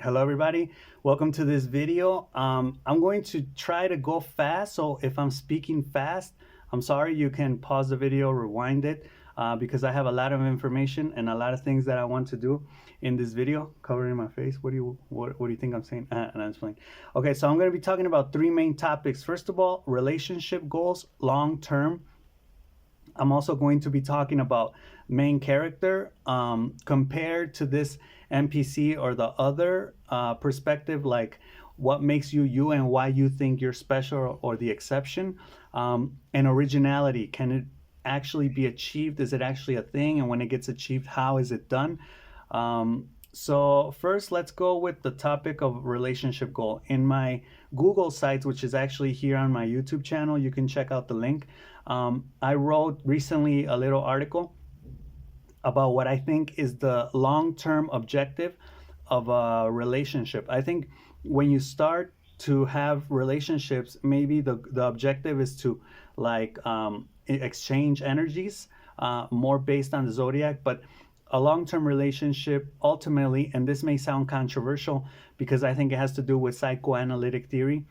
Hello everybody, welcome to this video. I'm going to try to go fast, so if I'm speaking fast, I'm sorry. You can pause the video, rewind it, because I have a lot of information and a lot of things that I want to do in this video. Covering my face, what do you think I'm saying? And I'm just playing. Okay, so I'm going to be talking about three main topics. First of all, relationship goals long term. I'm also going to be talking about main character compared to this NPC or the other perspective, like what makes you you and why you think you're special or the exception. And originality, can it actually be achieved? Is it actually a thing? And when it gets achieved, how is it done? So first, let's go with the topic of relationship goal. In my Google sites, which is actually here on my YouTube channel, you can check out the link. I wrote recently a little article about what I think is the long-term objective of a relationship. I think when you start to have relationships, maybe the objective is to like exchange energies, more based on the zodiac, but a long-term relationship ultimately, and this may sound controversial because I think it has to do with psychoanalytic theory.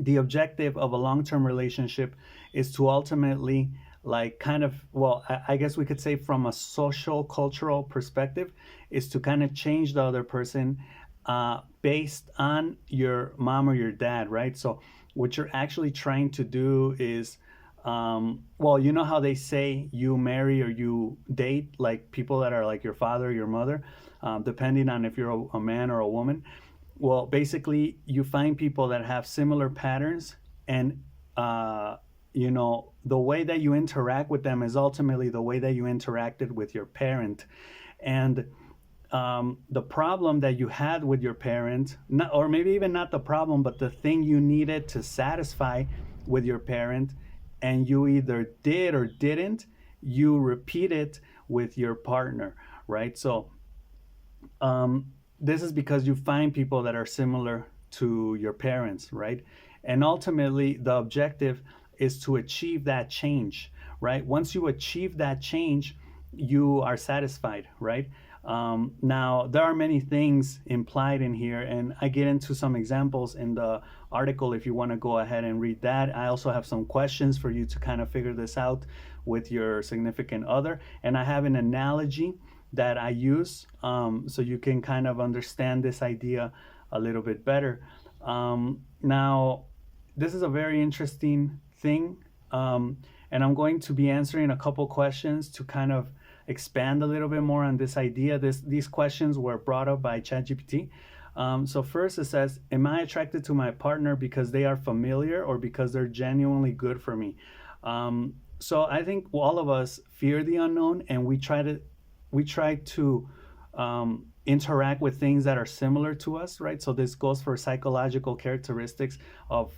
The objective of a long-term relationship is to ultimately, like, kind of, well, I guess we could say from a social cultural perspective, is to kind of change the other person based on your mom or your dad, right? So what you're actually trying to do is, well, you know how they say you marry or you date like people that are like your father or your mother, depending on if you're a man or a woman. Well, basically, you find people that have similar patterns, and the way that you interact with them is ultimately the way that you interacted with your parent. And the problem that you had with your parent, not, or maybe even not the problem, but the thing you needed to satisfy with your parent, and you either did or didn't, you repeat it with your partner, right? So this is because you find people that are similar to your parents, right? And ultimately, the objective is to achieve that change, right? Once you achieve that change, you are satisfied, right? Now, there are many things implied in here, and I get into some examples in the article if you want to go ahead and read that. I also have some questions for you to kind of figure this out with your significant other, and I have an analogy that I use, so you can kind of understand this idea a little bit better. Now, this is a very interesting thing, and I'm going to be answering a couple questions to kind of expand a little bit more on this idea. These questions were brought up by ChatGPT. So first it says, am I attracted to my partner because they are familiar or because they're genuinely good for me? So I think all of us fear the unknown, and we try to interact with things that are similar to us, right? So this goes for psychological characteristics of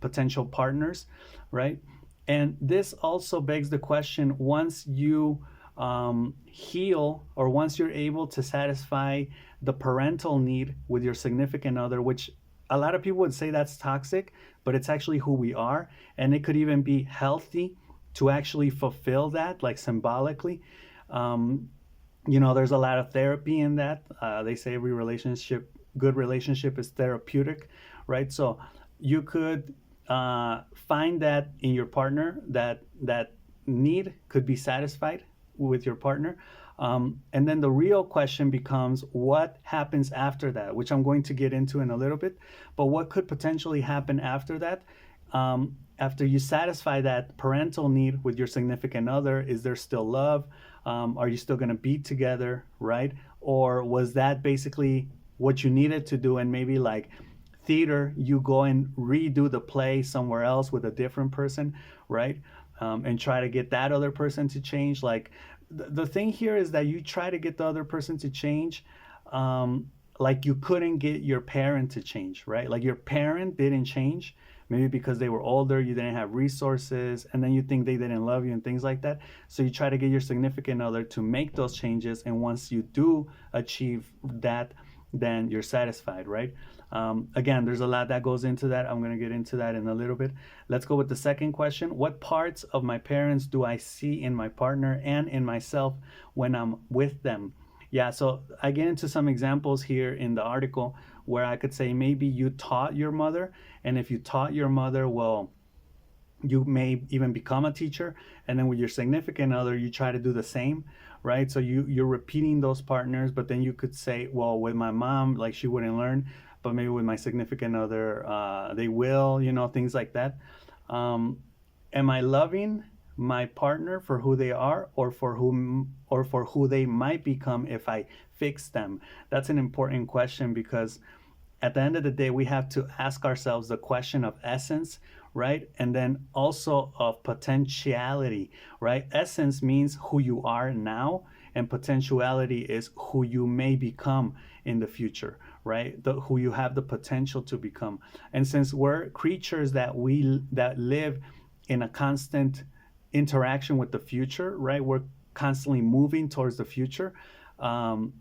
potential partners, right? And this also begs the question, once you heal, or once you're able to satisfy the parental need with your significant other, which a lot of people would say that's toxic, but it's actually who we are. And it could even be healthy to actually fulfill that, like symbolically. There's a lot of therapy in that. They say every good relationship is therapeutic, right? So you could find that in your partner, that need could be satisfied with your partner. And then the real question becomes, what happens after that, which I'm going to get into in a little bit. But what could potentially happen after that? After you satisfy that parental need with your significant other, is there still love? Are you still going to be together, right? Or was that basically what you needed to do? And maybe like theater, you go and redo the play somewhere else with a different person, right? And try to get that other person to change. Like the thing here is that you try to get the other person to change, like you couldn't get your parent to change, right? Like your parent didn't change, maybe because they were older, you didn't have resources, and then you think they didn't love you and things like that. So you try to get your significant other to make those changes, and once you do achieve that, then you're satisfied, right? Again, there's a lot that goes into that. I'm going to get into that in a little bit. Let's go with the second question. What parts of my parents do I see in my partner and in myself when I'm with them? Yeah, so I get into some examples here in the article where I could say maybe you taught your mother, and if you taught your mother, well, you may even become a teacher, and then with your significant other you try to do the same, right? So you're repeating those partners, but then you could say, well, with my mom, like, she wouldn't learn, but maybe with my significant other, they will, things like that. um, am I loving my partner for who they are, or for who they might become if I fix them? That's an important question, because at the end of the day, we have to ask ourselves the question of essence, right? And then also of potentiality, right? Essence means who you are now, and potentiality is who you may become in the future, right? Who you have the potential to become. And since we're creatures that live in a constant interaction with the future, right? We're constantly moving towards the future. Um,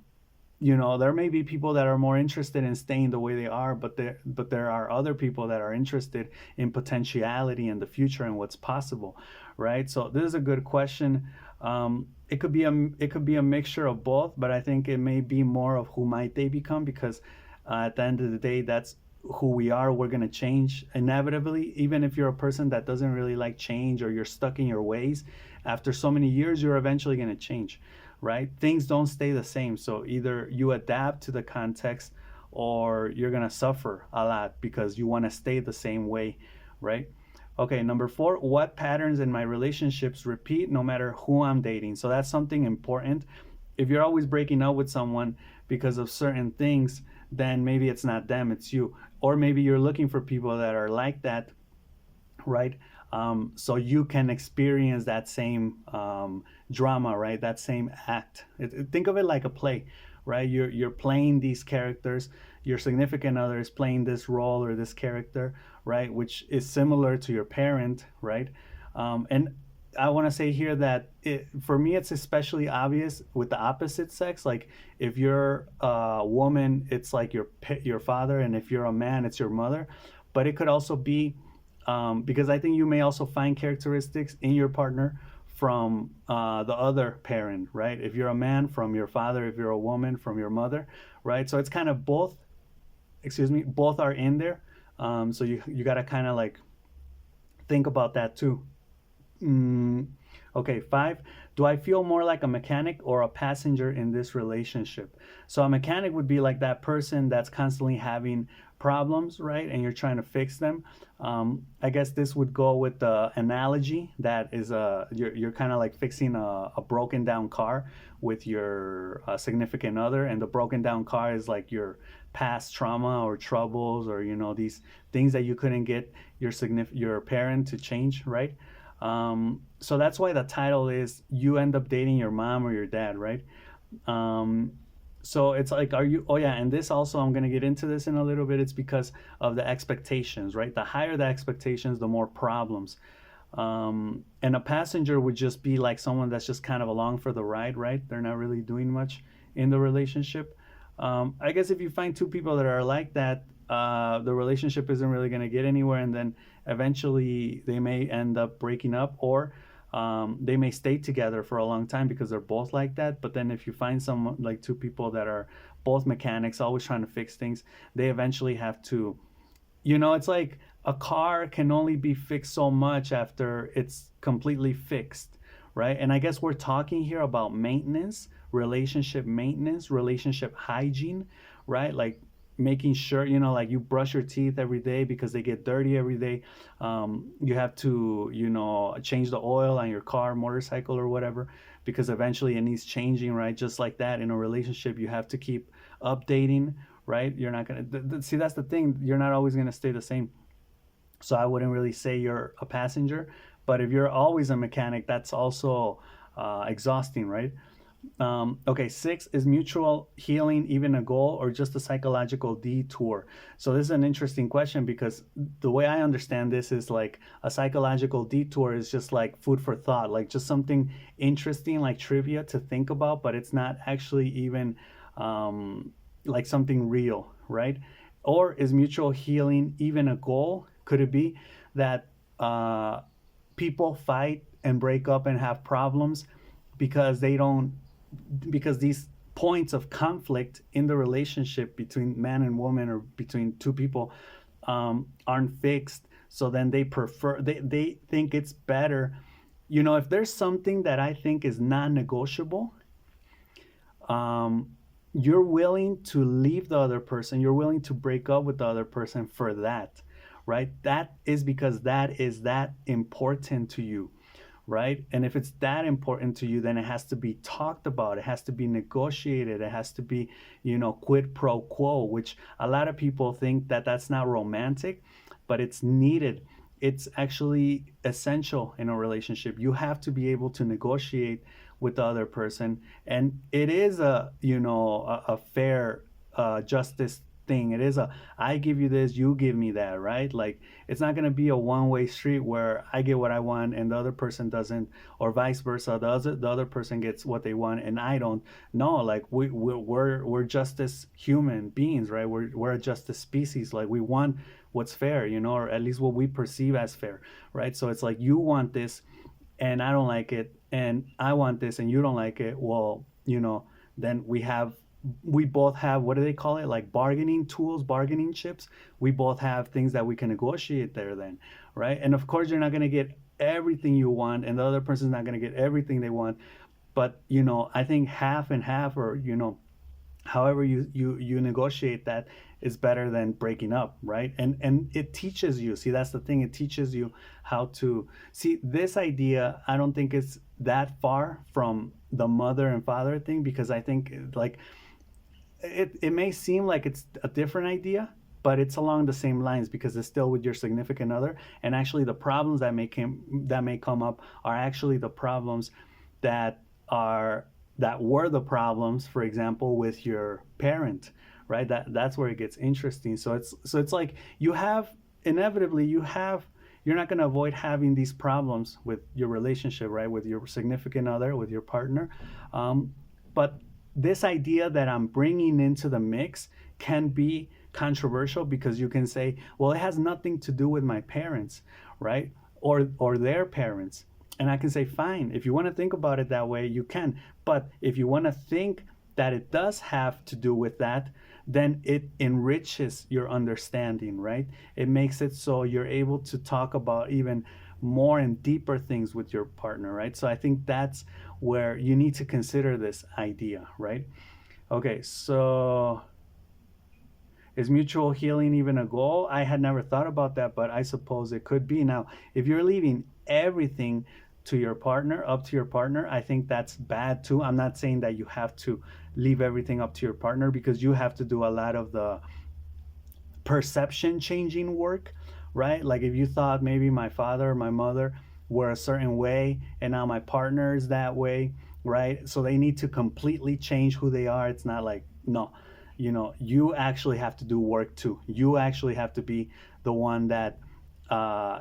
there may be people that are more interested in staying the way they are, but there are other people that are interested in potentiality in the future and what's possible, right? So this is a good question. It could be a mixture of both, but I think it may be more of who might they become, because at the end of the day, that's who we are. We're going to change inevitably. Even if you're a person that doesn't really like change, or you're stuck in your ways, after so many years you're eventually going to change, right? Things don't stay the same. So either you adapt to the context, or you're going to suffer a lot because you want to stay the same way, right? Okay, number 4, what patterns in my relationships repeat no matter who I'm dating? So that's something important. If you're always breaking up with someone because of certain things, then maybe it's not them, it's you. Or maybe you're looking for people that are like that, right? So you can experience that same drama, right? That same act. Think of it like a play, right? You're playing these characters. Your significant other is playing this role or this character, right? Which is similar to your parent, right? And I want to say here that for me, it's especially obvious with the opposite sex. Like, if you're a woman, it's like your father, and if you're a man, it's your mother. But it could also be, because I think you may also find characteristics in your partner from the other parent, right? If you're a man, from your father; if you're a woman, from your mother, right? So it's kind of both. Excuse me, both are in there. So you got to kind of like think about that too. Mm, okay, 5. Do I feel more like a mechanic or a passenger in this relationship? So a mechanic would be like that person that's constantly having problems, right? And you're trying to fix them. I guess this would go with the analogy that is you're kind of like fixing a broken down car with your significant other, and the broken down car is like your past trauma or troubles, or these things that you couldn't get your parent to change, right? So that's why the title is "You End Up Dating Your Mom or Your Dad," right? Um, so it's like, are you? Oh yeah, and this also, I'm gonna get into this in a little bit. It's because of the expectations, right? The higher the expectations, the more problems. And a passenger would just be like someone that's just kind of along for the ride, right? They're not really doing much in the relationship. I guess if you find two people that are like that, the relationship isn't really going to get anywhere, and then eventually they may end up breaking up, or they may stay together for a long time because they're both like that. But then if you find someone like two people that are both mechanics, always trying to fix things, they eventually have to, it's like a car can only be fixed so much after it's completely fixed, right? And I guess we're talking here about maintenance, relationship hygiene, right? Like making sure, like you brush your teeth every day because they get dirty every day. You have to, change the oil on your car, motorcycle, or whatever, because eventually it needs changing, right? Just like that, in a relationship, you have to keep updating, right? You're not going to see, that's the thing. You're not always going to stay the same. So I wouldn't really say you're a passenger, but if you're always a mechanic, that's also exhausting, right? Okay, 6, is mutual healing even a goal or just a psychological detour? So this is an interesting question, because the way I understand this is like a psychological detour is just like food for thought, like just something interesting, like trivia to think about, but it's not actually even like something real, right? Or is mutual healing even a goal? Could it be that people fight and break up and have problems because they don't, because these points of conflict in the relationship between man and woman or between two people aren't fixed. So then they think it's better. If there's something that I think is non-negotiable, um, you're willing to leave the other person, you're willing to break up with the other person for that, right? That is because that is that important to you, right? And if it's that important to you, then it has to be talked about, it has to be negotiated, it has to be, quid pro quo, which a lot of people think that that's not romantic, but it's needed. It's actually essential in a relationship. You have to be able to negotiate with the other person, and it is a fair justice thing. It is a, I give you this, you give me that, right? Like, it's not going to be a one-way street where I get what I want and the other person doesn't, or vice versa. The other person gets what they want and I don't. No, like we're justice human beings, right? We're a justice species. Like, we want what's fair, or at least what we perceive as fair, right? So it's like, you want this and I don't like it, and I want this and you don't like it. Well, then we both have, what do they call it, like bargaining tools, bargaining chips. We both have things that we can negotiate there then, right? And of course, you're not going to get everything you want and the other person's not going to get everything they want, but I think half and half, or however you negotiate that, is better than breaking up, right? And it teaches you, see, that's the thing, it teaches you how to see this idea. I don't think it's that far from the mother and father thing, because I think, like, it may seem like it's a different idea, but it's along the same lines, because it's still with your significant other. And actually, the problems that may come up are actually the problems that were the problems, for example, with your parent, right? That's where it gets interesting. So it's like, inevitably you're not going to avoid having these problems with your relationship, right? With your significant other, with your partner. But this idea that I'm bringing into the mix can be controversial, because you can say, well, it has nothing to do with my parents, right? Or their parents. And I can say, fine, if you want to think about it that way, you can. But if you want to think that it does have to do with that, then it enriches your understanding, right? It makes it so you're able to talk about even more and deeper things with your partner, right? So I think that's where you need to consider this idea, right? Okay, so is mutual healing even a goal? I had never thought about that, but I suppose it could be. Now, if you're leaving everything to your partner, up to your partner, I think that's bad too. I'm not saying that you have to leave everything up to your partner, because you have to do a lot of the perception changing work, right? Like, if you thought maybe my father or my mother were a certain way and now my partner is that way, right? So they need to completely change who they are. It's not like, no, you actually have to do work too. You actually have to be the one that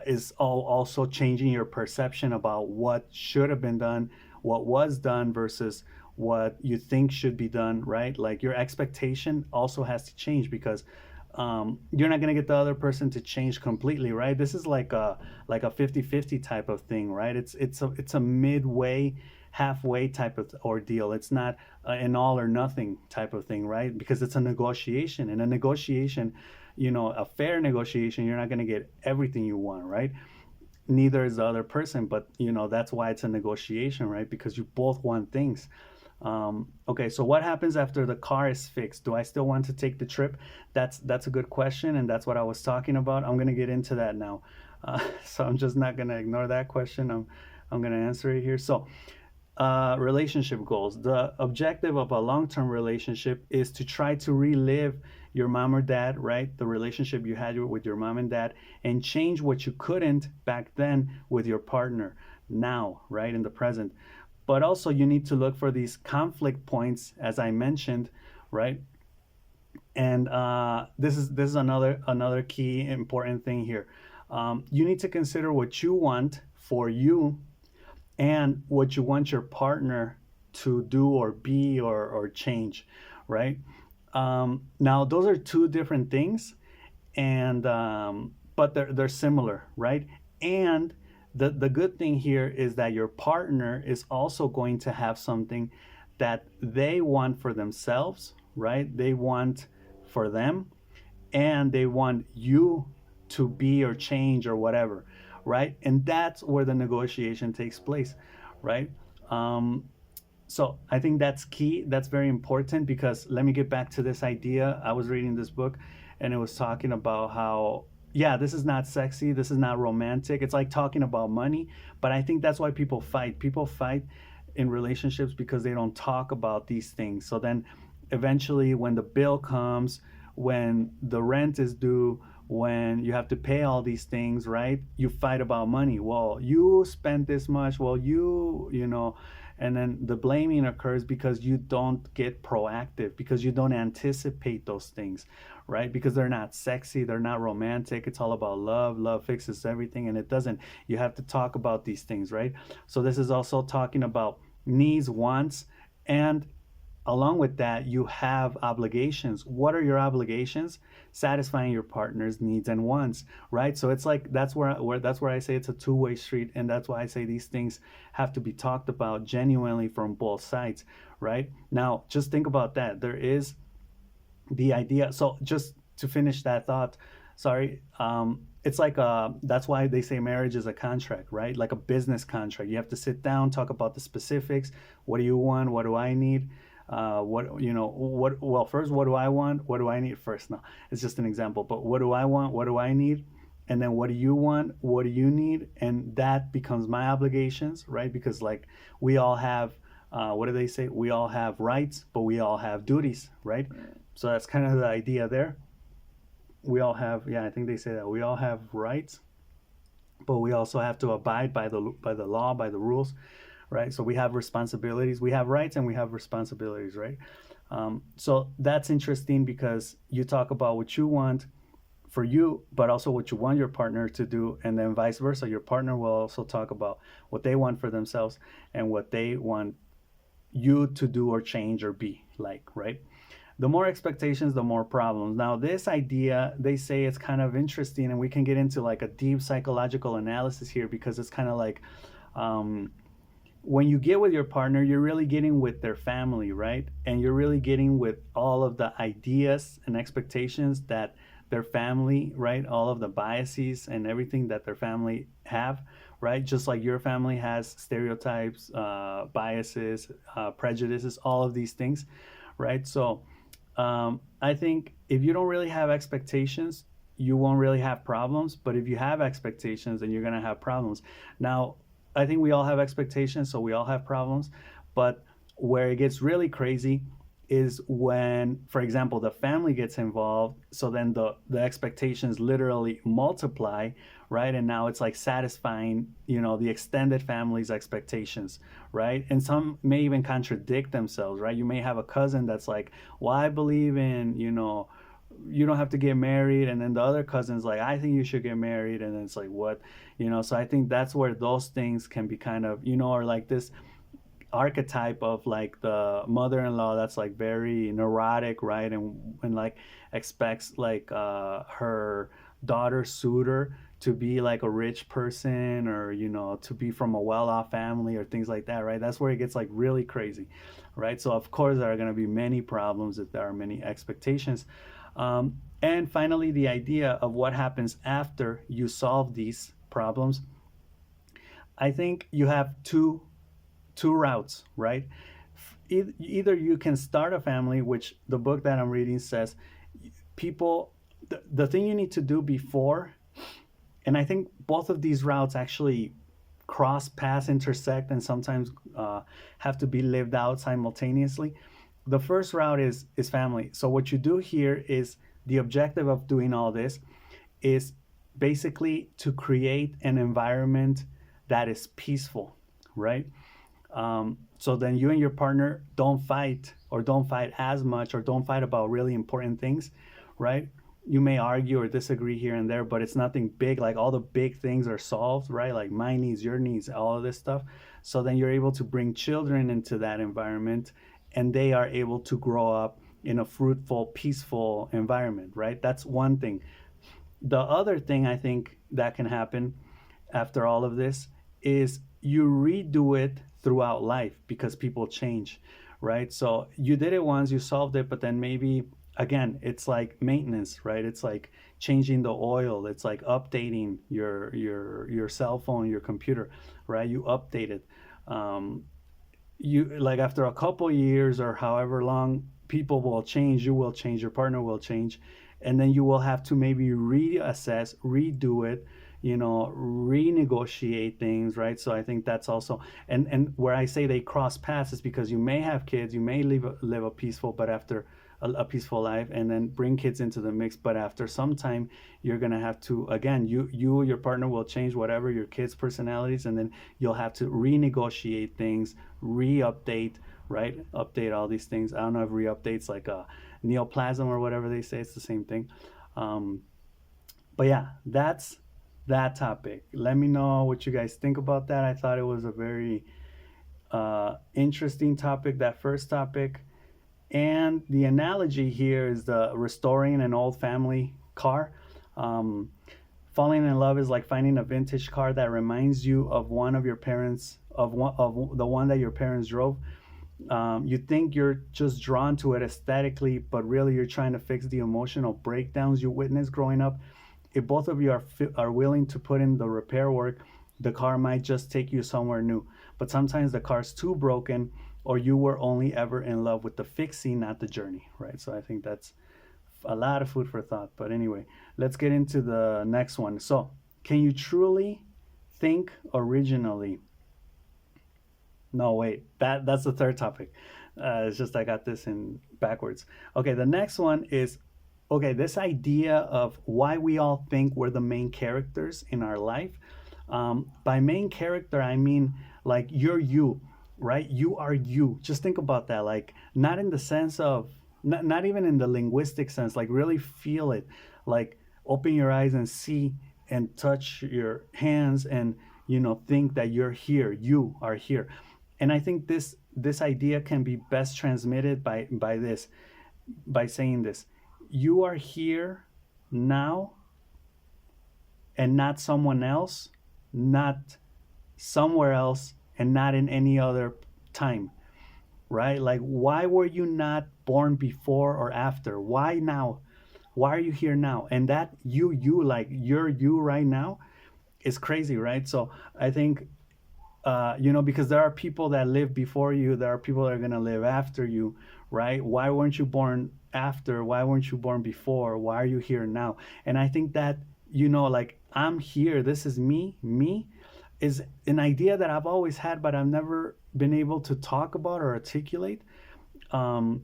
is also changing your perception about what should have been done, what was done versus what you think should be done, right? Like, your expectation also has to change, because you're not going to get the other person to change completely, right? This is like a 50-50 type of thing, right? It's a midway, halfway type of ordeal. It's not an all or nothing type of thing, right? Because it's a negotiation, and a negotiation, a fair negotiation, you're not going to get everything you want, right? Neither is the other person, but that's why it's a negotiation, right? Because you both want things. Okay, so what happens after the car is fixed? Do I still want to take the trip? That's a good question, and that's what I was talking about. I'm gonna get into that now, so I'm just not gonna ignore that question. I'm gonna answer it here. So, relationship goals. The objective of a long-term relationship is to try to relive your mom or dad, right? The relationship you had with your mom and dad, and change what you couldn't back then with your partner now, right? In the present. But also, you need to look for these conflict points, as I mentioned, right? And this is another key important thing here. You need to consider what you want for you and what you want your partner to do or be or change, right? Now, those are two different things, and but they're similar, right? And the good thing here is that your partner is also going to have something that they want for themselves, right? They want for them, and they want you to be or change or whatever, right? And that's where the negotiation takes place, right? Um, so I think that's key. That's very important, because let me get back to this idea. I was reading this book and it was talking about how, yeah, this is not sexy, this is not romantic. It's like talking about money, but I think that's why people fight. People fight in relationships because they don't talk about these things. So then eventually when the bill comes, when the rent is due, when you have to pay all these things, right? You fight about money. Well, you spent this much. Well, you know, and then the blaming occurs because you don't get proactive, because you don't anticipate those things, right? Because they're not sexy, they're not romantic. It's all about love. Love fixes everything, and it doesn't. You have to talk about these things, right? So this is also talking about needs, wants, and along with that, you have obligations. What are your obligations? Satisfying your partner's needs and wants, right? So it's like that's where I say it's a two-way street, and that's why I say these things have to be talked about genuinely from both sides, right? Now, just think about that. There is the idea. So just to finish that thought, sorry, it's like that's why they say marriage is a contract, right? Like a business contract. You have to sit down, talk about the specifics. What do you want? What do I need? What, you know, what, well, first, what do I want? What do I need? First, no, it's just an example, but what do I want? What do I need? And then what do you want? What do you need? And that becomes my obligations, right? Because like we all have, what do they say? We all have rights, but we all have duties, right? So that's kind of the idea there. We all have, yeah, I think they say that we all have rights, but we also have to abide by the law, by the rules, right? So we have responsibilities, we have rights, and we have responsibilities, right? So that's interesting because you talk about what you want for you, but also what you want your partner to do, and then vice versa. Your partner will also talk about what they want for themselves and what they want you to do or change or be like, right? The more expectations, the more problems. Now, this idea, they say it's kind of interesting, and we can get into like a deep psychological analysis here, because it's kind of like um, when you get with your partner, you're really getting with their family, right? And you're really getting with all of the ideas and expectations that their family, right? All of the biases and everything that their family have, right? Just like your family has stereotypes, biases, prejudices, all of these things, right? So I think if you don't really have expectations, you won't really have problems. But if you have expectations, then you're going to have problems. Now, I think we all have expectations, so we all have problems. But where it gets really crazy is when, for example, the family gets involved. So then the expectations literally multiply, right? And now it's like satisfying, you know, the extended family's expectations, right? And some may even contradict themselves, right? You may have a cousin that's like, well, I believe in, you know, you don't have to get married, and then the other cousin's like, I think you should get married, and then it's like, what, you know? So I think that's where those things can be kind of, you know, or like this archetype of like the mother-in-law that's like very neurotic, right? And like expects like her daughter suitor to be like a rich person, or you know, to be from a well-off family or things like that, right? That's where it gets like really crazy, right? So of course there are going to be many problems if there are many expectations. And finally, the idea of what happens after you solve these problems. I think you have two routes, right? Either you can start a family, which the book that I'm reading says people, the thing you need to do before, and I think both of these routes actually cross paths, intersect, and sometimes have to be lived out simultaneously. The first route is family. So what you do here is the objective of doing all this is basically to create an environment that is peaceful, right? So then you and your partner don't fight, or don't fight as much, or don't fight about really important things, right? You may argue or disagree here and there, but it's nothing big. Like all the big things are solved, right? Like my needs, your needs, all of this stuff. So then you're able to bring children into that environment, and they are able to grow up in a fruitful, peaceful environment, right? That's one thing. The other thing I think that can happen after all of this is you redo it throughout life, because people change, right? So you did it once, you solved it, but then maybe again, it's like maintenance, right? It's like changing the oil. It's like updating your cell phone, your computer, right? You update it. Um, you like after a couple years or however long, people will change, you will change, your partner will change, and then you will have to maybe reassess, redo it, renegotiate things, right? So I think that's also, and where I say they cross paths is because you may have kids, you may live a peaceful, but after a peaceful life, and then bring kids into the mix, but after some time you're going to have to, again, your partner will change, whatever your kids personalities, and then you'll have to renegotiate things, re-update, right? Update all these things. I don't know if re-updates like a neoplasm or whatever they say, it's the same thing. um, but yeah, that's that topic. Let me know what you guys think about that. I thought it was a very interesting topic, that first topic. And the analogy here is the restoring an old family car. Um, Falling in love is like finding a vintage car that reminds you of one of your parents, of the one that your parents drove. You think you're just drawn to it aesthetically, but really you're trying to fix the emotional breakdowns you witnessed growing up. If both of you are willing to put in the repair work, the car might just take you somewhere new. But sometimes the car's too broken, or you were only ever in love with the fixing, not the journey, right? So I think that's a lot of food for thought. But anyway, let's get into the next one. So, can you truly think originally? No, wait, that's the third topic. It's just I got this in backwards. Okay, the next one is, okay, this idea of why we all think we're the main characters in our life. By main character, I mean like you're you, right? You are you. Just think about that. Like not in the sense of, not even in the linguistic sense, like really feel it. Like open your eyes and see and touch your hands and think that you're here. You are here. And I think this idea can be best transmitted by saying this: you are here now, and not someone else, not somewhere else, and not in any other time, right? Like, why were you not born before or after? Why now? Why are you here now? And that like you're you right now is crazy, right? So I think, because there are people that live before you, there are people that are going to live after you, right? Why weren't you born after? Why weren't you born before? Why are you here now? And I think that, like, I'm here, this is me is an idea that I've always had, but I've never been able to talk about or articulate. Um,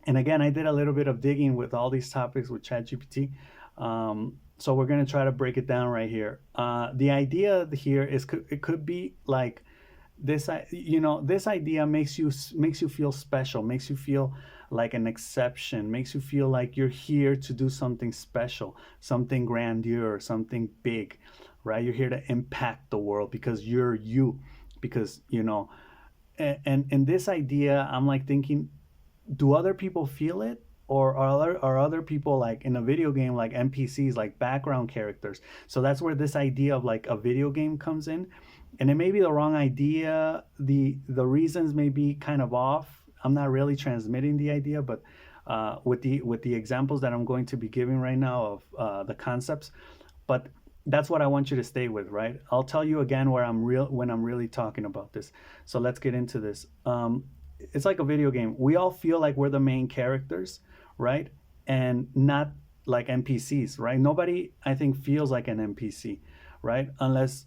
and again, I did a little bit of digging with all these topics with ChatGPT. So we're going to try to break it down right here. The idea here is it could be like this. This idea makes you feel special, makes you feel like an exception, makes you feel like you're here to do something special, something grandeur, something big, right? You're here to impact the world because you're you, because and this idea, I'm like thinking, do other people feel it, or are other people like in a video game like NPCs, like background characters? So that's where this idea of like a video game comes in, and it may be the wrong idea. The reasons may be kind of off. I'm not really transmitting the idea, but with the examples that I'm going to be giving right now of the concepts, but that's what I want you to stay with, right? I'll tell you again when I'm really talking about this. So let's get into this. It's like a video game. We all feel like we're the main characters, right? And not like NPCs, right? Nobody, I think, feels like an NPC, right? Unless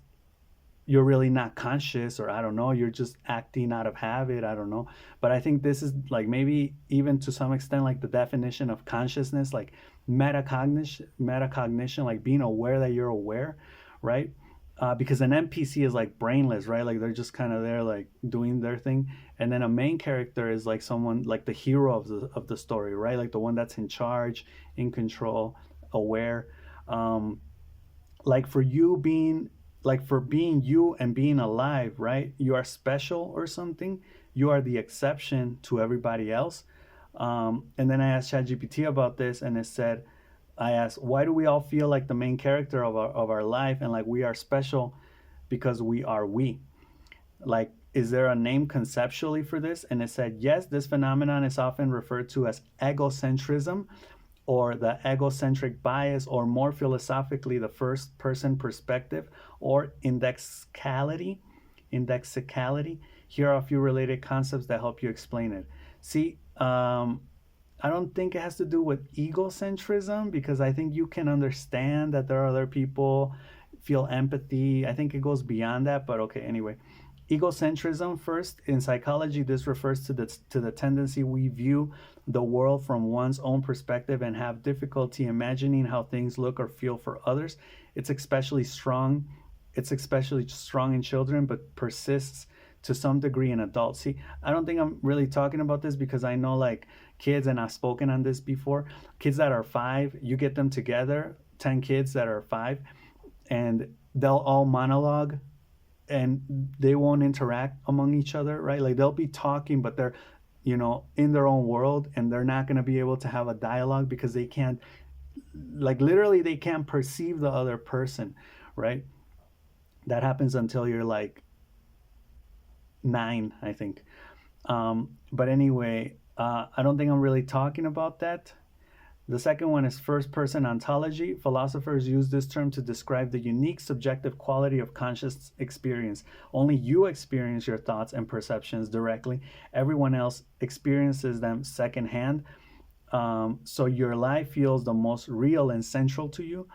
you're really not conscious, or I don't know, you're just acting out of habit, I don't know. But I think this is like maybe even to some extent like the definition of consciousness, like metacognition, like being aware that you're aware, right? Because an NPC is like brainless, right? Like they're just kind of there, like doing their thing. And then a main character is like someone like the hero of the story, right? Like the one that's in charge, in control, aware. Like for you being, like for being you and being alive, right? You are special or something. You are the exception to everybody else. And then I asked ChatGPT about this, and it said, I asked, why do we all feel like the main character of our life, and like we are special because we are we? Like is there a name conceptually for this? And it said, yes, this phenomenon is often referred to as egocentrism, or the egocentric bias, or more philosophically, the first person perspective, or indexicality. Indexicality. Here are a few related concepts that help you explain it. See, I don't think it has to do with egocentrism, because I think you can understand that there are other people, feel empathy. I think it goes beyond that, but okay, anyway. Egocentrism first. In psychology, this refers to the tendency we view the world from one's own perspective and have difficulty imagining how things look or feel for others. It's especially strong. It's especially strong in children, but persists to some degree in adults. See, I don't think I'm really talking about this, because I know like kids, and I've spoken on this before, kids that are 5, you get them together, 10 kids that are 5, and they'll all monologue and they won't interact among each other, right? Like they'll be talking, but they're, in their own world, and they're not going to be able to have a dialogue because they can't, like literally, they can't perceive the other person, right? That happens until you're like 9, I think. But anyway, I don't think I'm really talking about that. The second one is first person ontology. Philosophers use this term to describe the unique subjective quality of conscious experience. Only you experience your thoughts and perceptions directly. Everyone else experiences them secondhand. So your life feels the most real and central to you.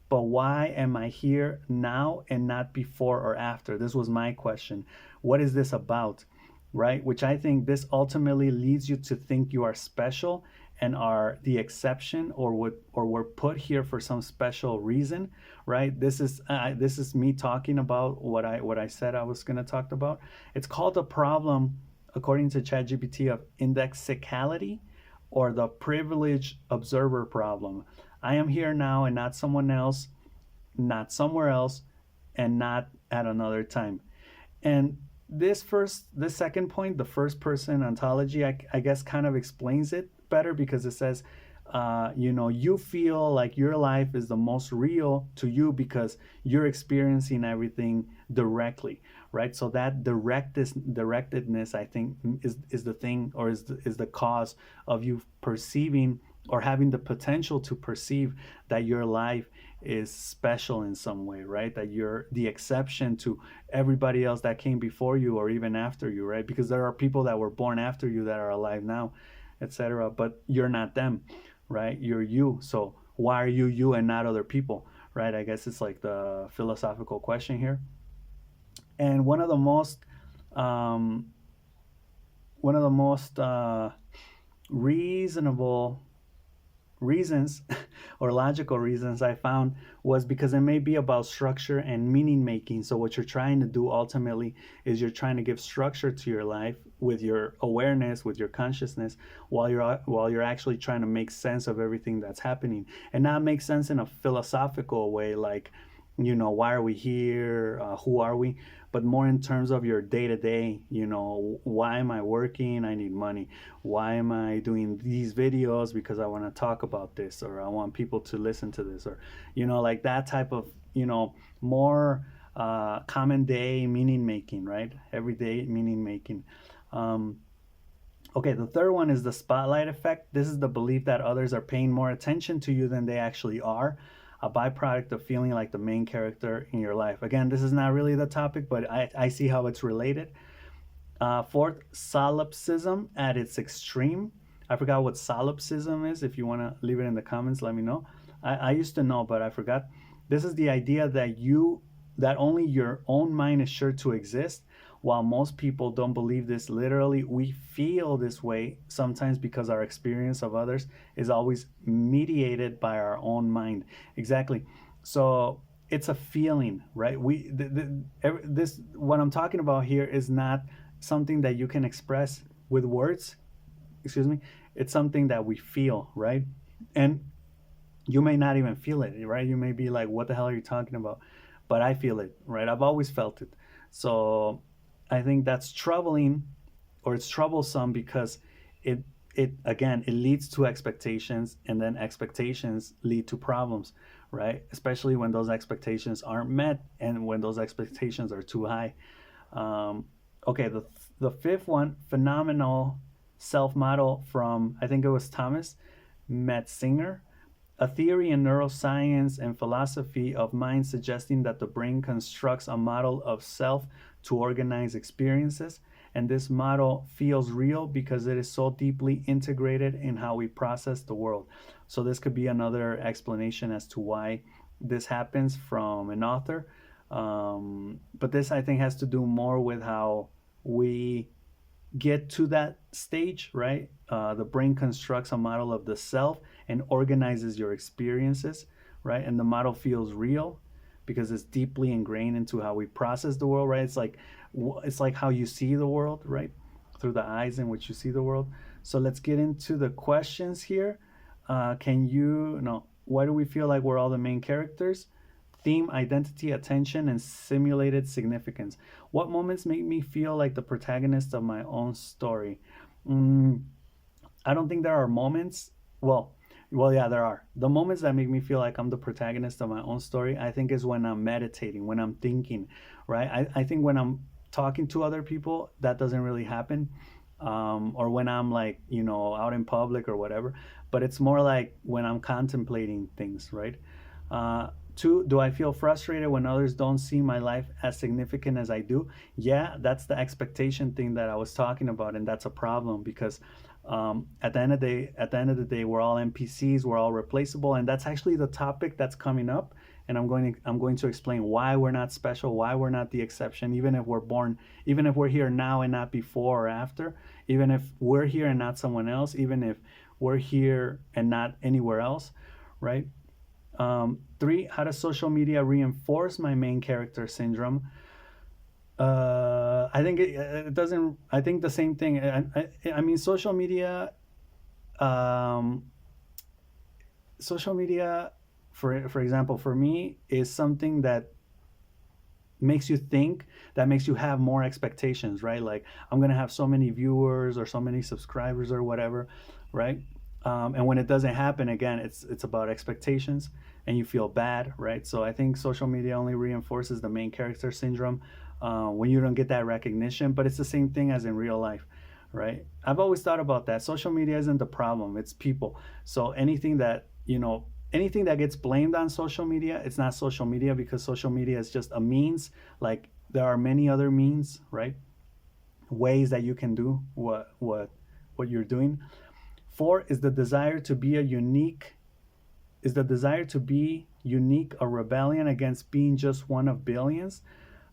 But why am I here now and not before or after? This was my question. What is this about? Right? Which I think this ultimately leads you to think you are special and are the exception, or were put here for some special reason, right? This is me talking about what I said I was going to talk about. It's called the problem, according to ChatGPT, of indexicality, or the privileged observer problem. I am here now and not someone else, not somewhere else, and not at another time. And this second point, the first person ontology, I guess kind of explains it better, because it says, you feel like your life is the most real to you because you're experiencing everything directly, right? So that directedness, I think, is the thing, or is the cause of you perceiving, or having the potential to perceive, that your life is special in some way, right? That you're the exception to everybody else that came before you, or even after you, right? Because there are people that were born after you that are alive now, etc. But you're not them, right? You're you. So why are you and not other people, right? I guess it's like the philosophical question here. And one of the most reasonable reasons or logical reasons I found was because it may be about structure and meaning making. So what you're trying to do ultimately is you're trying to give structure to your life with your awareness, with your consciousness, while you're actually trying to make sense of everything that's happening, and not make sense in a philosophical way, like, why are we here? Who are we? But more in terms of your day to day, why am I working? I need money. Why am I doing these videos? Because I want to talk about this, or I want people to listen to this, or, like that type of, more common day meaning making, right? Everyday meaning making. Okay, the third one is the spotlight effect. This is the belief that others are paying more attention to you than they actually are, a byproduct of feeling like the main character in your life. Again, this is not really the topic, but I see how it's related. Fourth, solipsism at its extreme. I forgot what solipsism is. If you want to leave it in the comments, let me know. I used to know, but I forgot. This is the idea that only your own mind is sure to exist. While most people don't believe this literally, we feel this way sometimes because our experience of others is always mediated by our own mind. Exactly. So it's a feeling, right? This what I'm talking about here is not something that you can express with words. Excuse me. It's something that we feel, right? And you may not even feel it, right? You may be like, what the hell are you talking about? But I feel it, right? I've always felt it. So I think that's troubling, or it's troublesome, because it again, it leads to expectations, and then expectations lead to problems, right? Especially when those expectations aren't met, and when those expectations are too high. Okay, the fifth one, phenomenal self model from, I think it was Thomas Metzinger, a theory in neuroscience and philosophy of mind suggesting that the brain constructs a model of self to organize experiences. And this model feels real because it is so deeply integrated in how we process the world. So, this could be another explanation as to why this happens from an author. But this, I think, has to do more with how we get to that stage, right? The brain constructs a model of the self and organizes your experiences, right? And the model feels real because it's deeply ingrained into how we process the world, right? It's like how you see the world, right? Through the eyes in which you see the world. So let's get into the questions here. Can you no? Why do we feel like we're all the main characters? Theme, identity, attention, and simulated significance. What moments make me feel like the protagonist of my own story? Mm, I don't think there are moments. Well, yeah, there are. The moments that make me feel like I'm the protagonist of my own story, I think, is when I'm meditating, when I'm thinking, right? I think when I'm talking to other people, that doesn't really happen. Or when I'm like, out in public or whatever. But it's more like when I'm contemplating things, right? Two, do I feel frustrated when others don't see my life as significant as I do? Yeah, that's the expectation thing that I was talking about, and that's a problem because at the end of the day, we're all NPCs, we're all replaceable, and that's actually the topic that's coming up. And I'm going to explain why we're not special, why we're not the exception, even if we're born, even if we're here now and not before or after, even if we're here and not someone else, even if we're here and not anywhere else, right? Three, how does social media reinforce my main character syndrome? I think it doesn't. I think the same thing. I mean, um, social media, for example, for me, is something that makes you think, that makes you have more expectations, right? Like, I'm gonna have so many viewers or so many subscribers or whatever, right? And when it doesn't happen, again, it's about expectations, and you feel bad, right? So I think social media only reinforces the main character syndrome when you don't get that recognition. But it's the same thing as in real life, right? I've always thought about that. Social media isn't the problem; it's people. So anything that gets blamed on social media, it's not social media, because social media is just a means. Like, there are many other means, right? Ways that you can do what you're doing. Four, is the desire to be unique a rebellion against being just one of billions?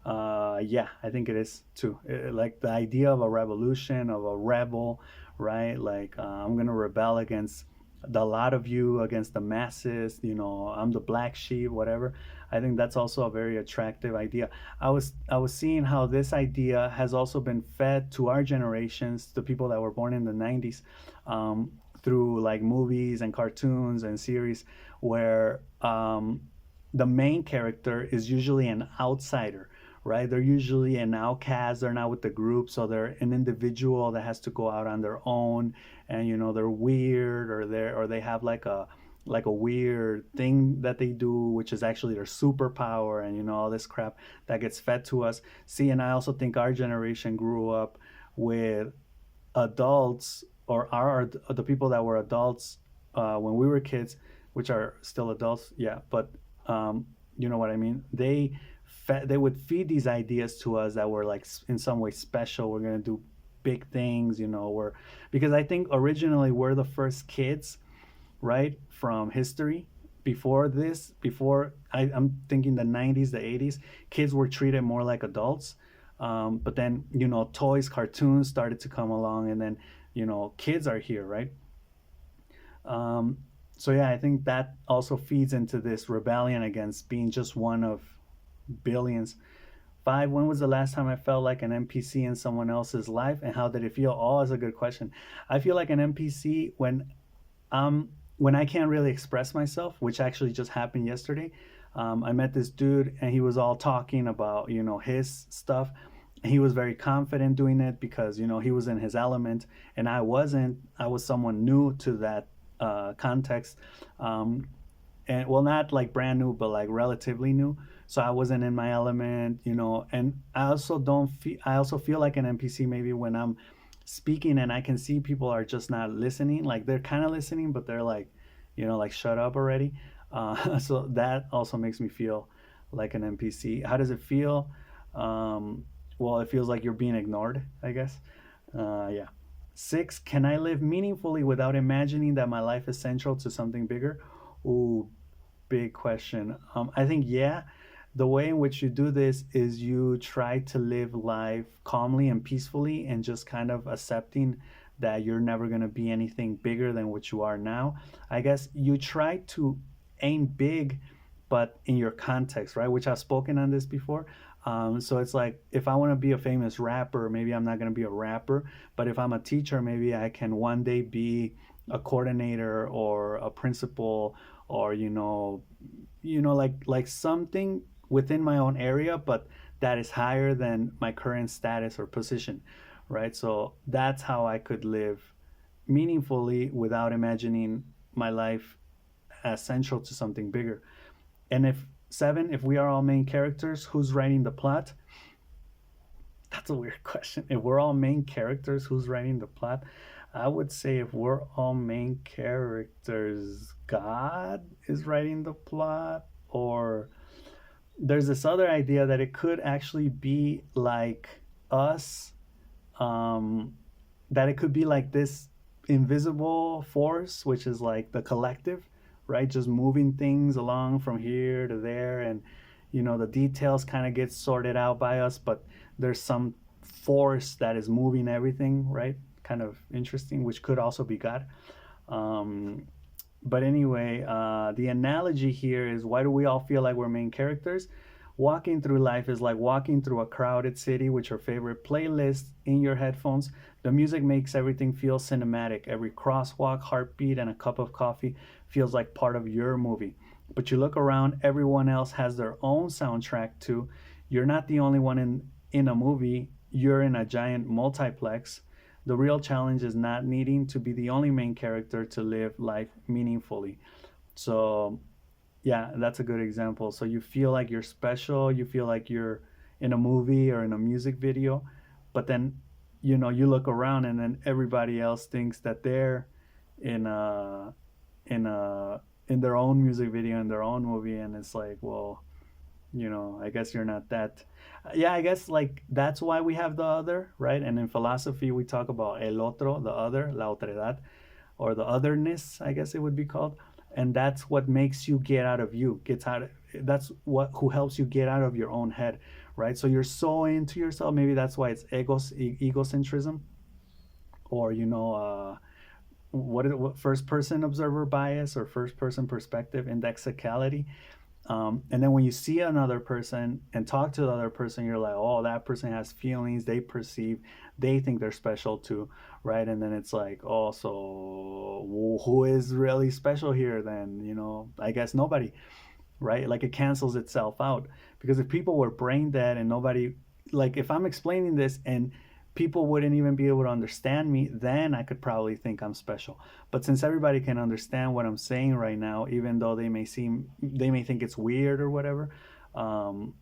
Yeah, I think it is too. Like the idea of a revolution, of a rebel, right? Like, I'm gonna rebel against the lot of you, against the masses. I'm the black sheep, whatever. I think that's also a very attractive idea. I was seeing how this idea has also been fed to our generations, the people that were born in the '90s, through like movies and cartoons and series, where the main character is usually an outsider, right? They're usually an outcast. They're not with the group, so they're an individual that has to go out on their own, and they're weird, or they have like a weird thing that they do, which is actually their superpower, and all this crap that gets fed to us. See, and I also think our generation grew up with adults, or the people that were adults when we were kids, which are still adults, yeah, but you know what I mean. They would feed these ideas to us that were like in some way special. We're gonna do big things, we're because I think originally we're the first kids, right, from history. I'm thinking the '90s, the '80s, kids were treated more like adults. But then toys, cartoons started to come along, and then kids are here, right? Um, so yeah, I think that also feeds into this rebellion against being just one of billions. Five, when was the last time I felt like an NPC in someone else's life, and how did it feel? Oh, that's a good question. I feel like an NPC when I can't really express myself, which actually just happened yesterday. I met this dude, and he was all talking about his stuff. He was very confident doing it because he was in his element, and I wasn't. I was someone new to that context, and well, not like brand new, but like relatively new. so I wasn't in my element, you know. And I also feel like an NPC maybe when I'm speaking and I can see people are just not listening, like they're kind of listening but they're like, you know, like shut up already. So that also makes me feel like an NPC. How does it feel? um, well, it feels like you're being ignored, I guess. Yeah. Six, can I live meaningfully without imagining that my life is central to something bigger? Ooh, big question. I think, yeah, the way in which you do this is you try to live life calmly and peacefully and just kind of accepting that you're never going to be anything bigger than what you are now. I guess you try to aim big, but in your context, right? Which I've spoken on this before. So it's like if I want to be a famous rapper, maybe I'm not going to be a rapper. But if I'm a teacher, maybe I can one day be a coordinator or a principal, or like something within my own area, but that is higher than my current status or position, right? So that's how I could live meaningfully without imagining my life as central to something bigger. And if seven, if we are all main characters, who's writing the plot? That's a weird question. If we're all main characters, who's writing the plot? I would say if we're all main characters, God is writing the plot. Or there's this other idea that it could actually be like us, um, that it could be like this invisible force, which is like the collective, right? Just moving things along from here to there. And, the details kind of get sorted out by us, but there's some force that is moving everything, right? Kind of interesting, which could also be God. Um, but anyway, the analogy here is, why do we all feel like we're main characters? Walking through life is like walking through a crowded city with your favorite playlist in your headphones. The music makes everything feel cinematic. Every crosswalk, heartbeat, and a cup of coffee feels like part of your movie. But you look around, everyone else has their own soundtrack too. You're not the only one in a movie, you're in a giant multiplex. The real challenge is not needing to be the only main character to live life meaningfully. So, yeah, that's a good example. So you feel like you're special, you feel like you're in a movie or in a music video, but then, you look around and then everybody else thinks that they're in a in a in their own music video, in their own movie, and it's like, well, I guess you're not that. Yeah, I guess like that's why we have the other, right? And in philosophy, we talk about el otro, the other, la otredad, or the otherness, I guess it would be called. And that's what makes you get out of you, gets out. That's what who helps you get out of your own head, right? So you're so into yourself. Maybe that's why it's egocentrism, or what first person observer bias or first person perspective, indexicality. And then when you see another person and talk to the other person, you're like, oh, that person has feelings, they perceive, they think they're special too, right? And then it's like, oh, so who is really special here then? I guess nobody, right? Like it cancels itself out. Because if people were brain dead and nobody, like if I'm explaining this and people wouldn't even be able to understand me, then I could probably think I'm special. But since everybody can understand what I'm saying right now, even though they may think it's weird or whatever, um,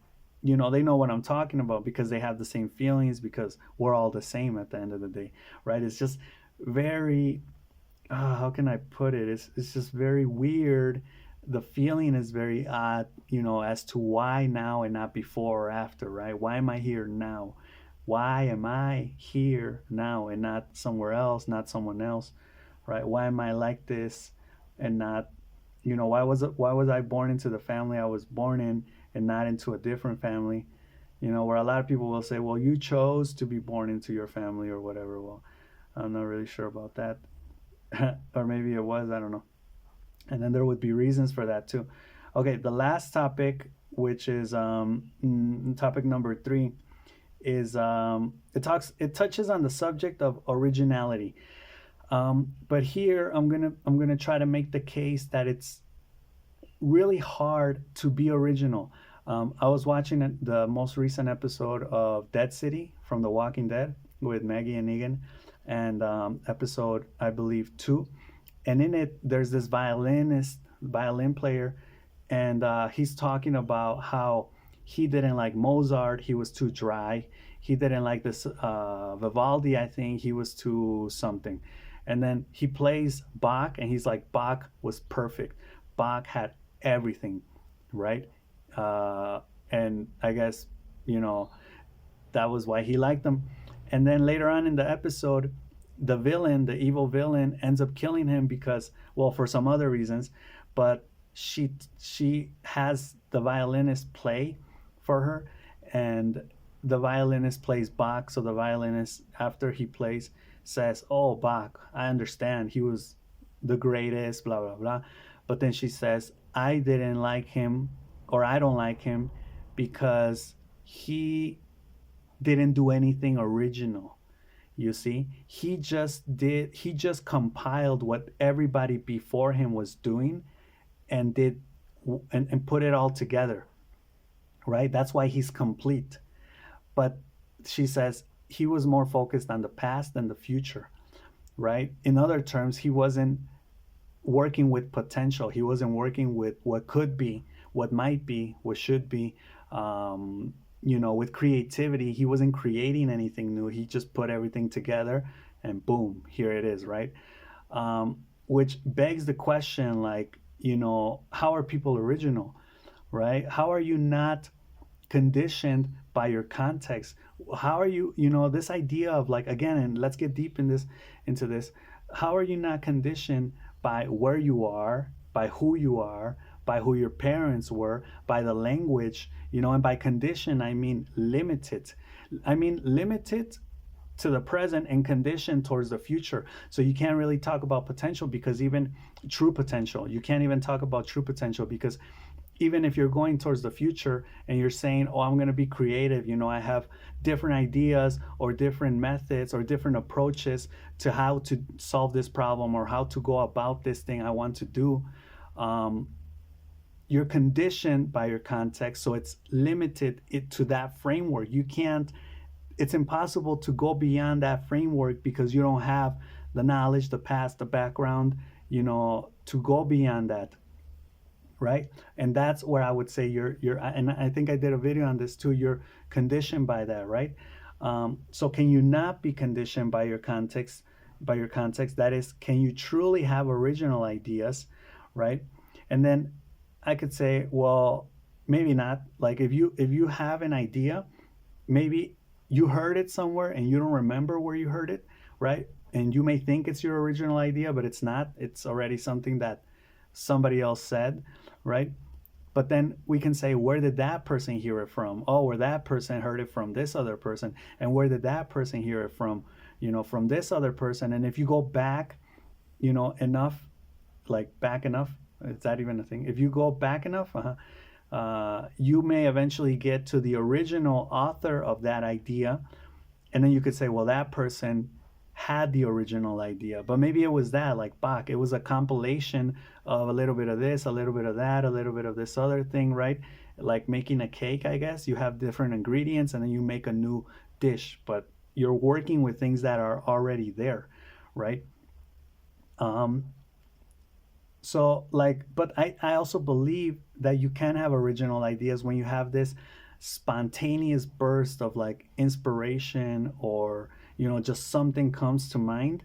they know what I'm talking about because they have the same feelings, because we're all the same at the end of the day, right? It's just very, how can I put it? It's just very weird. The feeling is very odd, as to why now and not before or after, right? Why am I here now? Why am I here now and not somewhere else, not someone else, right? Why am I like this and not, why was I born into the family I was born in and not into a different family? Where a lot of people will say, well, you chose to be born into your family or whatever. Well, I'm not really sure about that. Or maybe it was, I don't know. And then there would be reasons for that too. Okay, the last topic, which is topic number 3, is it touches on the subject of originality. But here I'm gonna try to make the case that it's really hard to be original. I was watching the most recent episode of Dead City from The Walking Dead with Maggie and Negan, and episode, I believe, 2. And in it, there's this violin player, and he's talking about how he didn't like Mozart, he was too dry. He didn't like this Vivaldi, I think he was too something. And then he plays Bach, and he's like, Bach was perfect. Bach had everything, right? And I guess, you know, that was why he liked them. And then later on in the episode, the villain, the evil villain, ends up killing him because, well, for some other reasons, but she has the violinist play for her, and the violinist plays Bach. So the violinist, after he plays, says, "Oh, Bach, I understand. He was the greatest, blah blah blah." But then she says, "I didn't like him, or I don't like him, because he didn't do anything original." You see, he just compiled what everybody before him was doing, and did and put it all together, right? That's why he's complete. But she says he was more focused on the past than the future, right? In other terms, he wasn't working with potential. He wasn't working with what could be, what might be, what should be. With creativity, he wasn't creating anything new. He just put everything together, and boom, here it is, right? Which begs the question, like, how are people original, right? How are you not conditioned by your context? How are you, this idea of, like, again, and let's get deep into this. How are you not conditioned by where you are, by who you are, by who your parents were, by the language, and by condition, I mean limited. I mean limited to the present and conditioned towards the future. So you can't really talk about potential, because even true potential, you can't even talk about true potential, because even if you're going towards the future and you're saying, oh, I'm going to be creative, I have different ideas or different methods or different approaches to how to solve this problem or how to go about this thing I want to do. You're conditioned by your context, so it's limited to that framework. It's impossible to go beyond that framework, because you don't have the knowledge, the past, the background, to go beyond that, right? And that's where I would say you're and I think I did a video on this too. You're conditioned by that, right? So can you not be conditioned by your context? That is, can you truly have original ideas, right? And then I could say, well, maybe not. Like, if you have an idea, maybe you heard it somewhere and you don't remember where you heard it, right? And you may think it's your original idea, but it's not. It's already something that somebody else said, right? But then we can say, where did that person hear it from? Oh, where that person heard it from this other person. And where did that person hear it from? From this other person. And if you go back, enough, like back enough, is that even a thing? If you go back enough, you may eventually get to the original author of that idea. And then you could say, well, that person had the original idea, but maybe it was that, like Bach, it was a compilation of a little bit of this, a little bit of that, a little bit of this other thing, right? Like making a cake, I guess. You have different ingredients and then you make a new dish, but you're working with things that are already there, right? So, like, but I also believe that you can have original ideas when you have this spontaneous burst of, like, inspiration, or just something comes to mind.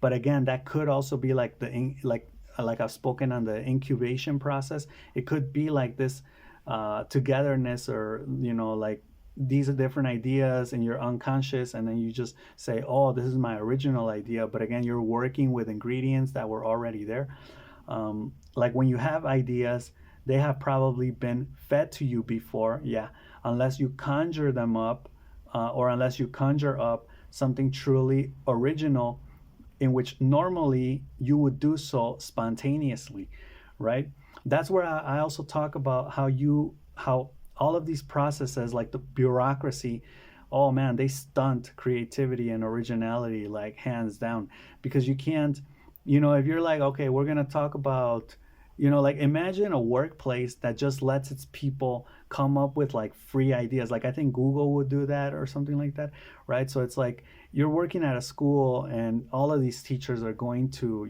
But again, that could also be like like I've spoken on the incubation process. It could be like this togetherness, or like, these are different ideas and you're unconscious, and then you just say, oh, this is my original idea. But again, you're working with ingredients that were already there. Like, when you have ideas, they have probably been fed to you before, yeah, unless you conjure them up, or unless you conjure up something truly original, in which normally you would do so spontaneously, right? That's where I also talk about how all of these processes, like the bureaucracy, oh man, they stunt creativity and originality, like, hands down. Because you can't, if you're like, okay, we're gonna talk about, like, imagine a workplace that just lets its people come up with, like, free ideas. Like, I think Google would do that or something like that, right? So it's like, you're working at a school and all of these teachers are going to,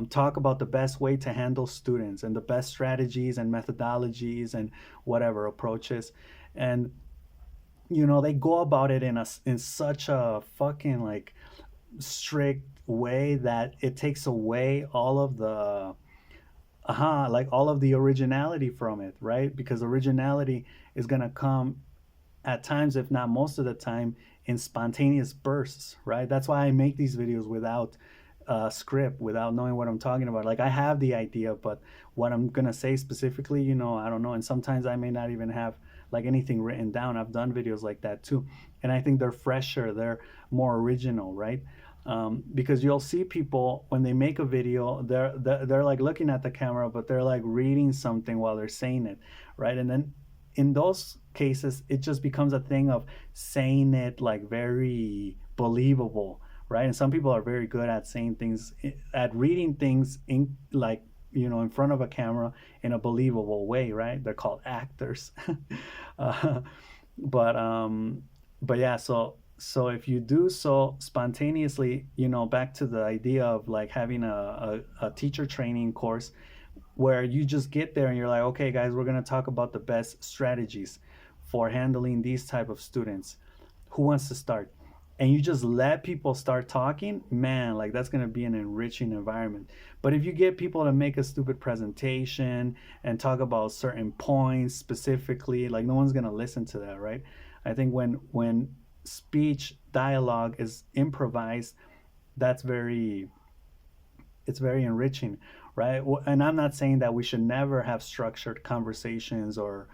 talk about the best way to handle students and the best strategies and methodologies and whatever approaches. And they go about it in such a fucking like strict way that it takes away all of the like all of the originality from it, right? Because originality is going to come at times, if not most of the time, in spontaneous bursts, right? That's why I make these videos without script, without knowing what I'm talking about. Like I have the idea, but what I'm gonna say specifically, I don't know. And sometimes I may not even have like anything written down. I've done videos like that too, and I think they're fresher, they're more original, right? Because you'll see people when they make a video, they're like looking at the camera, but they're like reading something while they're saying it, right? And then in those cases, it just becomes a thing of saying it like very believable, right? And some people are very good at saying things, at reading things in like, in front of a camera in a believable way, right? They're called actors. uh, but but yeah, so if you do so spontaneously, back to the idea of like having a teacher training course where you just get there and you're like, okay guys, we're going to talk about the best strategies for handling these type of students. Who wants to start? And you just let people start talking, man, like that's going to be an enriching environment. But if you get people to make a stupid presentation and talk about certain points specifically, like no one's going to listen to that, right? I think when speech dialogue is improvised, that's very it's very enriching, right? And I'm not saying that we should never have structured conversations or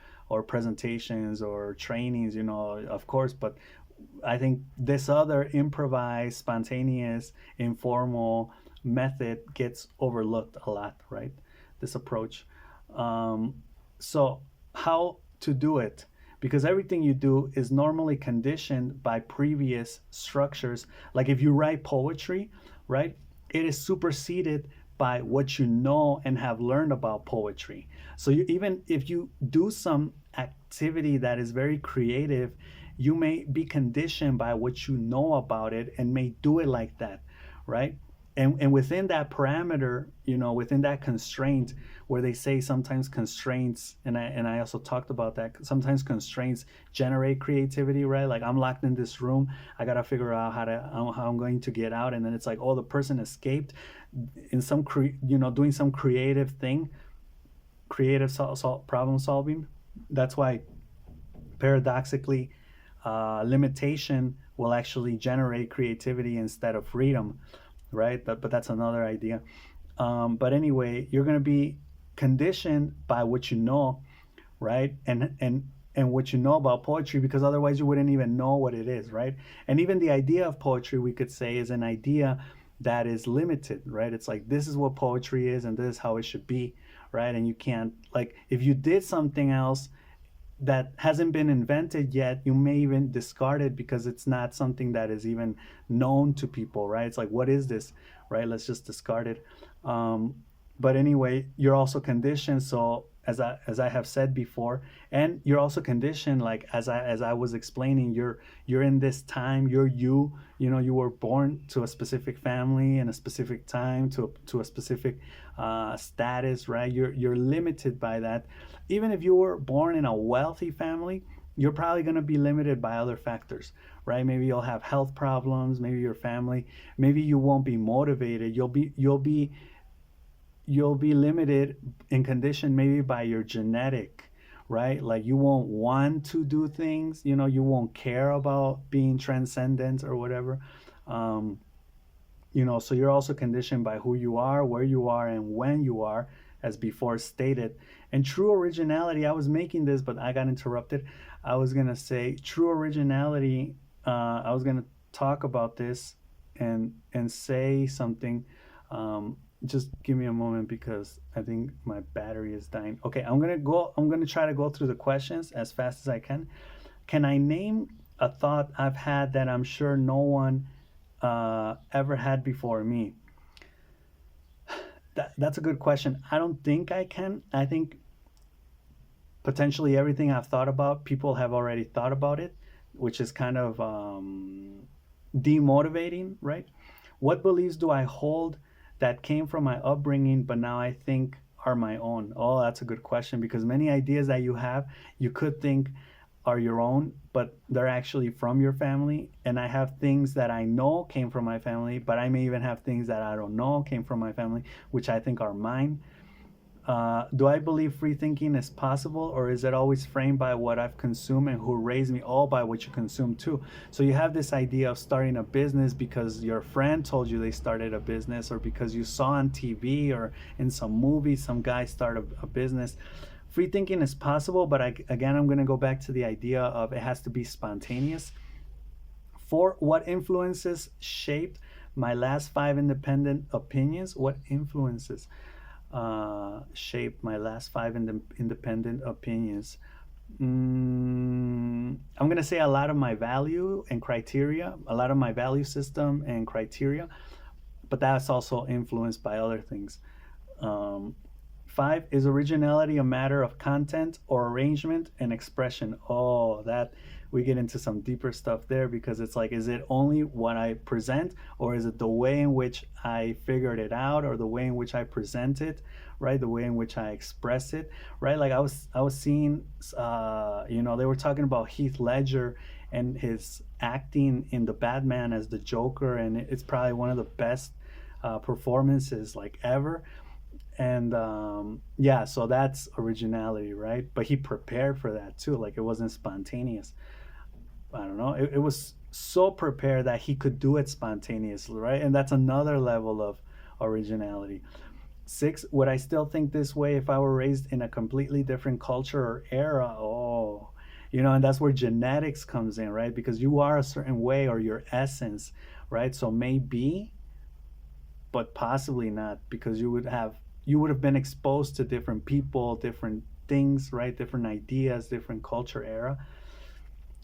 presentations or trainings, of course, but I think this other improvised, spontaneous, informal method gets overlooked a lot, right? This approach. Um, so, how to do it? Because everything you do is normally conditioned by previous structures. Like if you write poetry, right? It is superseded by what you know and have learned about poetry. So even if you do some activity that is very creative, you may be conditioned by what you know about it and may do it like that, right? And within that parameter, within that constraint, where they say sometimes constraints, and I also talked about that, sometimes constraints generate creativity, right? Like I'm locked in this room, I gotta figure out how I'm going to get out, and then it's like, oh, the person escaped in some doing some creative thing, creative problem solving. That's why paradoxically, limitation will actually generate creativity instead of freedom, right? But that's another idea. But anyway, you're going to be conditioned by what you know, right? And what you know about poetry, because otherwise you wouldn't even know what it is, right? And even the idea of poetry, we could say, is an idea that is limited, right? It's like, this is what poetry is and this is how it should be, right? And you can't, like, if you did something else that hasn't been invented yet, you may even discard it because it's not something that is even known to people, right? It's like, what is this, right? Let's just discard it. But anyway, you're also conditioned. So as I have said before, and you're also conditioned, like as I was explaining, you're in this time, you were born to a specific family and a specific time, to a specific status, right? You're limited by that. Even if you were born in a wealthy family, you're probably going to be limited by other factors, right? Maybe you'll have health problems, maybe your family, maybe you won't be motivated. You'll be limited and conditioned maybe by your genetic, right? Like you won't want to do things, you won't care about being transcendent or whatever. um, so you're also conditioned by who you are, where you are, and when you are, as before stated. And true originality, I was making this, but I got interrupted. I was gonna say true originality. I was gonna talk about this and say something. Just give me a moment because I think my battery is dying. Okay, I'm gonna try to go through the questions as fast as I can. Can I name a thought I've had that I'm sure no one ever had before me? That's a good question. I don't think I can. I think potentially everything I've thought about, people have already thought about it, which is kind of demotivating, right? What beliefs do I hold that came from my upbringing, but now I think are my own? Oh, that's a good question, because many ideas that you have, you could think are your own, but they're actually from your family. And I have things that I know came from my family, but I may even have things that I don't know came from my family, which I think are mine. Do I believe free thinking is possible, or is it always framed by what I've consumed and who raised me, all by what you consume too? So you have this idea of starting a business because your friend told you they started a business, or because you saw on TV or in some movie some guy start a business. Free thinking is possible, but again, I'm going to go back to the idea of it has to be spontaneous. For what influences shaped my last five independent opinions? What influences shaped my last five independent opinions? I'm going to say a lot of my value and criteria, a lot of my value system and criteria, but that's also influenced by other things. Um, Five, is originality a matter of content or arrangement and expression? Oh, that we get into some deeper stuff there, because it's like, is it only what I present, or is it the way in which I figured it out, or the way in which I present it, right? The way in which I express it, right? Like I was seeing, they were talking about Heath Ledger and his acting in the Batman as the Joker, and it's probably one of the best performances like ever. And yeah, so that's originality, right? But he prepared for that too. Like, it wasn't spontaneous. I don't know, it was so prepared that he could do it spontaneously, right? And that's another level of originality. Six, would I still think this way if I were raised in a completely different culture or era? Oh, and that's where genetics comes in, right? Because you are a certain way, or your essence, right? So maybe, but possibly not, because you would have been exposed to different people, different things, right? Different ideas, different culture era.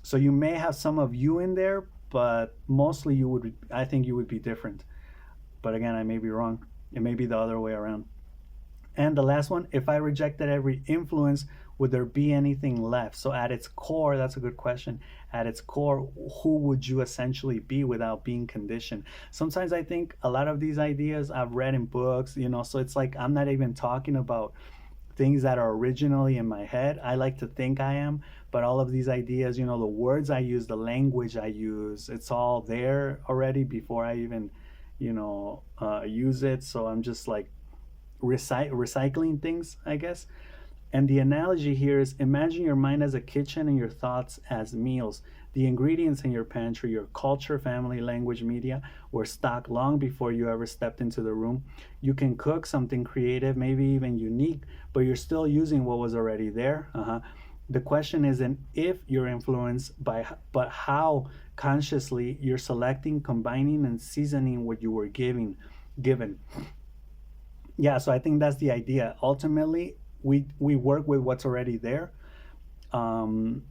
So you may have some of you in there, but mostly I think you would be different. But again, I may be wrong. It may be the other way around. And the last one, if I rejected every influence, would there be anything left? So at its core, that's a good question. At its core, who would you essentially be without being conditioned? Sometimes I think a lot of these ideas I've read in books, so it's like I'm not even talking about things that are originally in my head. I like to think I am, but all of these ideas, the words I use, the language I use, it's all there already before I even, use it. So I'm just like recycling things, I guess. And the analogy here is, imagine your mind as a kitchen and your thoughts as meals. The ingredients in your pantry, your culture, family, language, media, were stocked long before you ever stepped into the room. You can cook something creative, maybe even unique, but you're still using what was already there. The question isn't if you're influenced by, but how consciously you're selecting, combining, and seasoning what you were given. Yeah, so I think that's the idea. Ultimately, we work with what's already there. Um,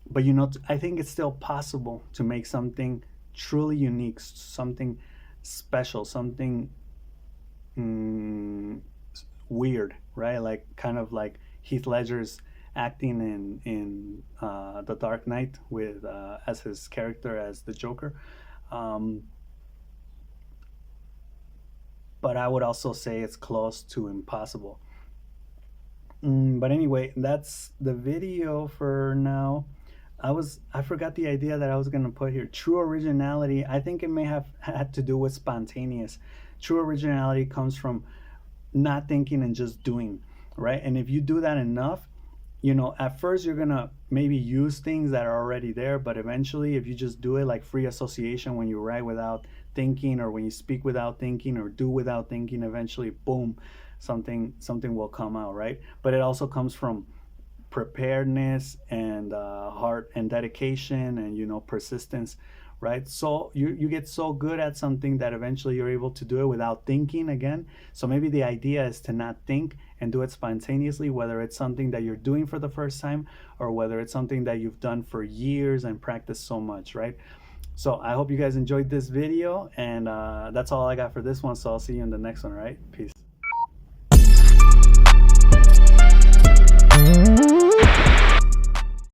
but I think it's still possible to make something truly unique, something special, something mm, weird, right? Like, kind of like Heath Ledger's acting in The Dark Knight with as his character as the Joker. Um, but I would also say it's close to impossible. But anyway, that's the video for now. I forgot the idea that I was gonna put here. True originality, I think it may have had to do with spontaneous. True originality comes from not thinking and just doing, right? And if you do that enough, at first you're gonna maybe use things that are already there, but eventually, if you just do it, like free association, when you write without thinking, or when you speak without thinking, or do without thinking, eventually, boom, something will come out, right? But it also comes from preparedness and heart and dedication and persistence, right? So you get so good at something that eventually you're able to do it without thinking again. So maybe the idea is to not think and do it spontaneously, whether it's something that you're doing for the first time, or whether it's something that you've done for years and practiced so much, right? So I hope you guys enjoyed this video, and that's all I got for this one. So I'll see you in the next one, right? Peace.